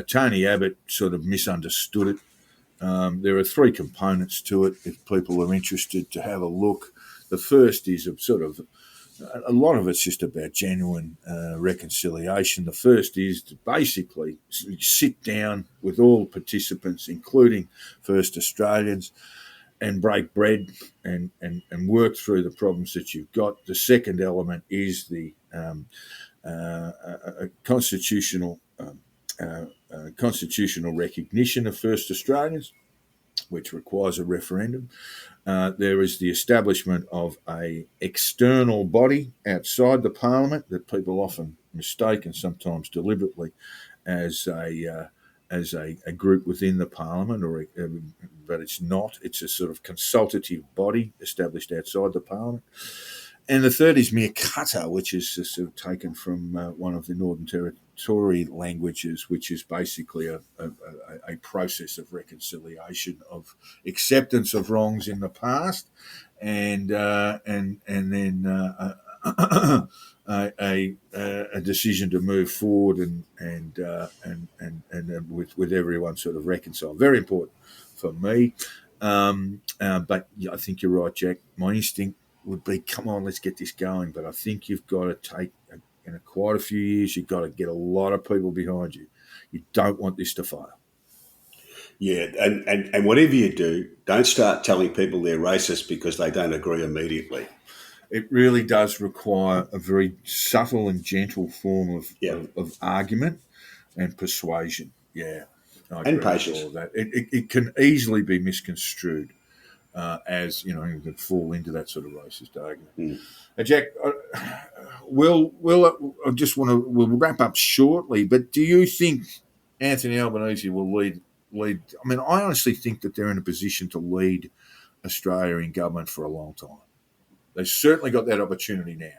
Tony Abbott sort of misunderstood it. There are 3 components to it, if people are interested to have a look. The first is a lot of it's just about genuine reconciliation. The first is to basically sit down with all participants, including First Australians, and break bread and work through the problems that you've got. The second element is the constitutional recognition of First Australians, which requires a referendum. There is the establishment of a external body outside the parliament that people often mistake, and sometimes deliberately, as a group within the parliament, but it's not. It's a sort of consultative body established outside the parliament. And the third is mere kata, which is sort of taken from one of the Northern Territory languages, which is basically a process of reconciliation, of acceptance of wrongs in the past, and then a decision to move forward and with everyone sort of reconciled. Very important for me. But I think you're right, Jack. My instinct would be, come on, let's get this going. But I think you've got to take, in quite a few years, you've got to get a lot of people behind you. You don't want this to fail. Yeah, and whatever you do, don't start telling people they're racist because they don't agree immediately. It really does require a very subtle and gentle form of argument and persuasion. Yeah, and patience. All of that. It can easily be misconstrued as, you could fall into that sort of racist argument. Jack, we'll wrap up shortly, but do you think Anthony Albanese will lead? I mean, I honestly think that they're in a position to lead Australia in government for a long time. They've certainly got that opportunity now.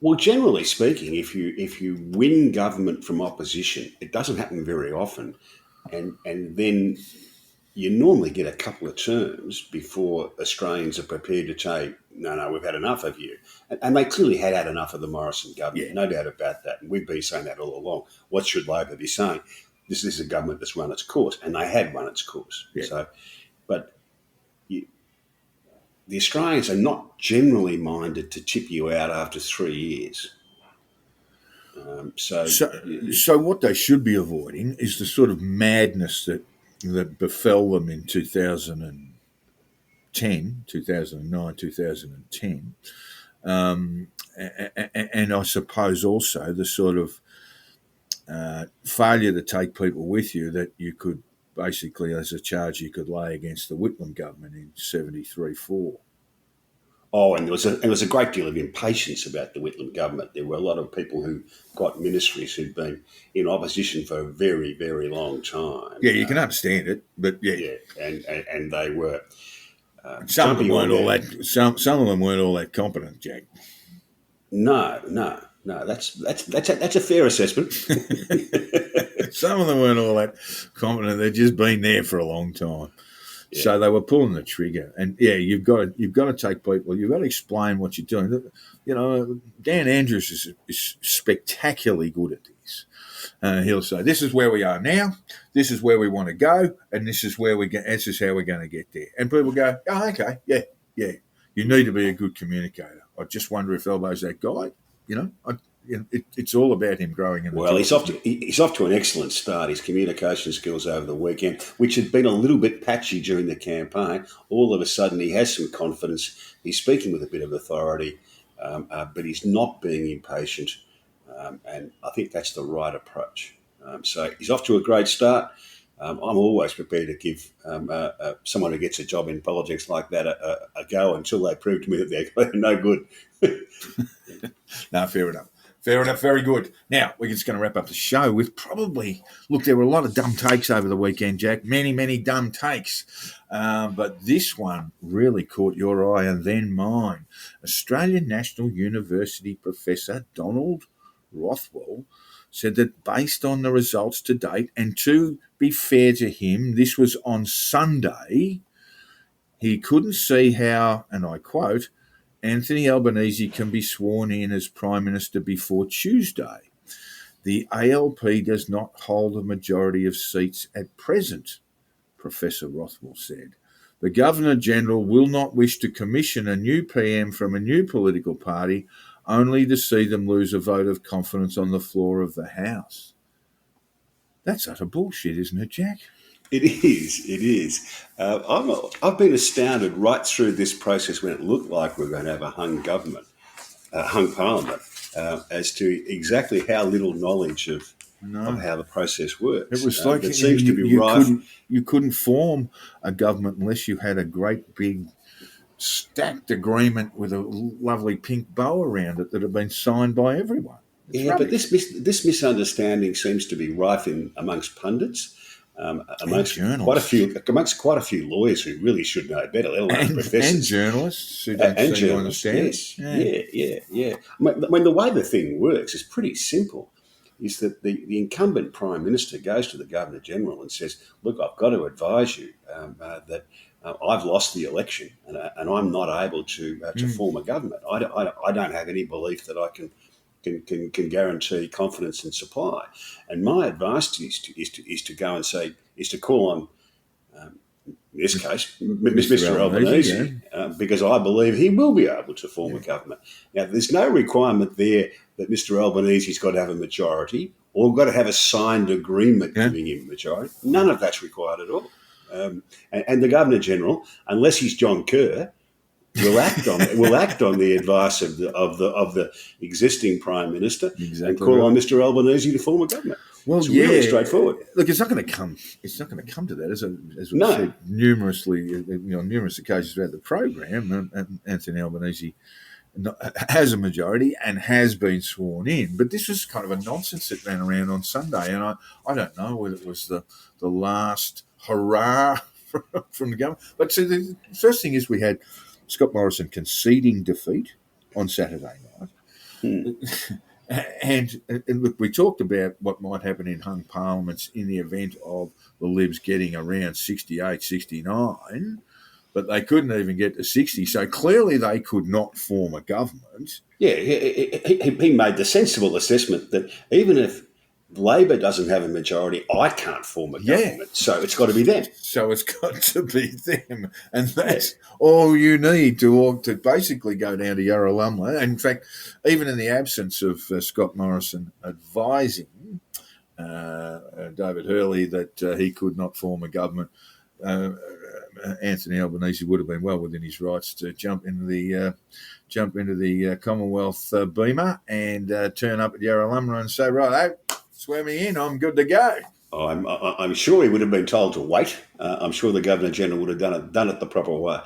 Well, generally speaking, if you win government from opposition, it doesn't happen very often, and then you normally get a couple of terms before Australians are prepared to say, no, we've had enough of you. And they clearly had enough of the Morrison government, no doubt about that. And we've been saying that all along. What should Labor be saying? This is a government that's run its course, and they had run its course. Yeah. So, but the Australians are not generally minded to tip you out after 3 years. So what they should be avoiding is the sort of madness that befell them in 2009, 2010. And I suppose also the sort of failure to take people with you that you could basically, as a charge you could lay against the Whitlam government in 73-4. Oh, and there was a great deal of impatience about the Whitlam government. There were a lot of people who got ministries who'd been in opposition for a very, very long time. Yeah, you can understand it, but yeah, and they were. Some of them weren't all that. Some of them weren't all that competent, Jack. No. That's a fair assessment. Some of them weren't all that competent. They'd just been there for a long time. Yeah. So they were pulling the trigger, and you've got to take people. You've got to explain what you're doing. Dan Andrews is spectacularly good at this. He'll say, "This is where we are now. This is where we want to go, and this is where this is how we're going to get there." And people go, "Oh, okay, yeah." You need to be a good communicator. I just wonder if Albo's that guy. It's all about him growing in the Well, job. he's off to an excellent start. His communication skills over the weekend, which had been a little bit patchy during the campaign, all of a sudden he has some confidence. He's speaking with a bit of authority, but he's not being impatient, and I think that's the right approach. So he's off to a great start. I'm always prepared to give someone who gets a job in politics like that a go until they prove to me that they're no good. No, fair enough. Fair enough, very good. Now, we're just going to wrap up the show with there were a lot of dumb takes over the weekend, Jack. Many, many dumb takes. But this one really caught your eye and then mine. Australian National University Professor Donald Rothwell said that based on the results to date, and to be fair to him, this was on Sunday, he couldn't see how, and I quote, Anthony Albanese can be sworn in as Prime Minister before Tuesday. The ALP does not hold a majority of seats at present, Professor Rothwell said. The Governor-General will not wish to commission a new PM from a new political party only to see them lose a vote of confidence on the floor of the House. That's utter bullshit, isn't it, Jack? It is. I've been astounded right through this process when it looked like we were going to have a hung government, hung parliament, as to exactly how little knowledge of how the process works. It was like it seems to be rife. You couldn't form a government unless you had a great big stacked agreement with a lovely pink bow around it that had been signed by everyone. But this misunderstanding seems to be rife amongst pundits. Amongst quite a few lawyers who really should know better, let alone professors and journalists who don't seem to understand. Yes, yeah. I mean, the way the thing works is pretty simple. Is that the incumbent Prime Minister goes to the Governor General and says, "Look, I've got to advise you that I've lost the election and I'm not able to form a government. I don't have any belief that I can guarantee confidence and supply. And my advice is to go and say, is to call on, in this case, Mr. Albanese, because I believe he will be able to form a government. Now, there's no requirement there that Mr. Albanese's got to have a majority or got to have a signed agreement giving him a majority. None of that's required at all. And the Governor-General, unless he's John Kerr, will act on the advice of the existing Prime Minister and call on Mr. Albanese to form a government. Well, it's really straightforward. Look, it's not going to come. It's not going to come to that, as we've said numerous occasions throughout the program. And Anthony Albanese has a majority and has been sworn in. But this was kind of a nonsense that ran around on Sunday, and I don't know whether it was the last hurrah from the government. But so the first thing is we had Scott Morrison conceding defeat on Saturday night. And look, we talked about what might happen in hung parliaments in the event of the Libs getting around 68, 69, but they couldn't even get to 60. So clearly they could not form a government. Yeah, he made the sensible assessment that even if Labor doesn't have a majority, I can't form a government. So it's got to be them. So it's got to be them. And that's all you need to basically go down to Yarralumla. In fact, even in the absence of Scott Morrison advising David Hurley that he could not form a government, Anthony Albanese would have been well within his rights to jump into the Commonwealth beamer and turn up at Yarralumla and say, right, swear me in, I'm good to go. I'm sure he would have been told to wait. I'm sure the Governor-General would have done it the proper way.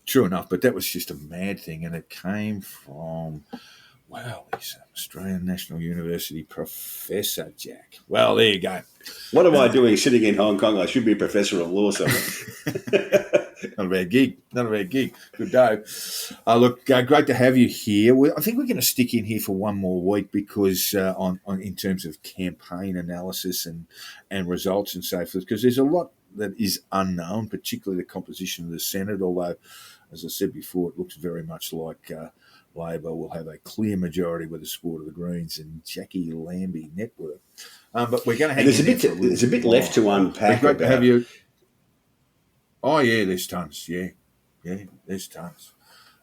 True enough, but that was just a mad thing, and it came from, he's an Australian National University professor, Jack. Well, there you go. What am I doing sitting in Hong Kong? I should be a professor of law somewhere. Not a bad gig. Good day. Look, great to have you here. I think we're going to stick in here for one more week because in terms of campaign analysis and results and so forth, because there's a lot that is unknown, particularly the composition of the Senate, although, as I said before, it looks very much like Labor will have a clear majority with the support of the Greens and Jackie Lambie network. But we're going to hang there's a bit left to unpack. Great to have you. Oh, yeah, there's tons, yeah. Yeah, there's tons.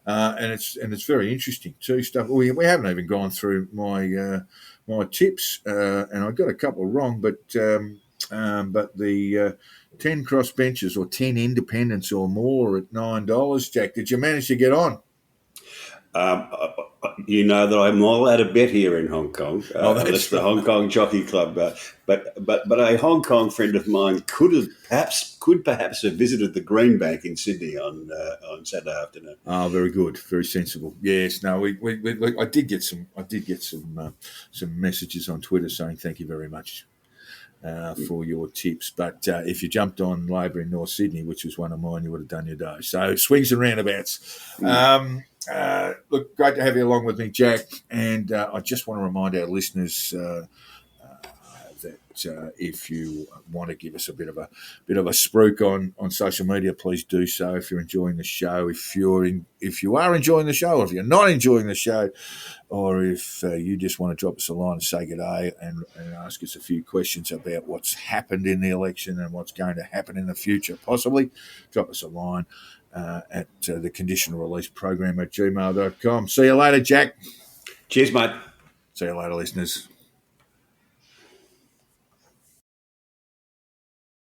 And it's very interesting too. Stuff we haven't even gone through my tips, and I got a couple wrong, but the 10 cross benches or 10 independents or more at $9. Jack, did you manage to get on? You know that I'm all out of bet here in Hong Kong. That's Unless the Hong Kong Jockey Club. But a Hong Kong friend of mine could perhaps have visited the Greenbank in Sydney on Saturday afternoon. Oh, very good, very sensible. Yes, no, I did get some messages on Twitter saying thank you very much for your tips. But if you jumped on Labor in North Sydney, which was one of mine, you would have done your day. So swings and roundabouts. Look, great to have you along with me, Jack. And I just want to remind our listeners that if you want to give us a bit of a spruik on social media, please do so. If you're enjoying the show, if you are enjoying the show, or if you're not enjoying the show, or if you just want to drop us a line and say good day and ask us a few questions about what's happened in the election and what's going to happen in the future, possibly, drop us a line at the Conditional Release Program at gmail.com. See you later, Jack. Cheers, mate. See you later, listeners.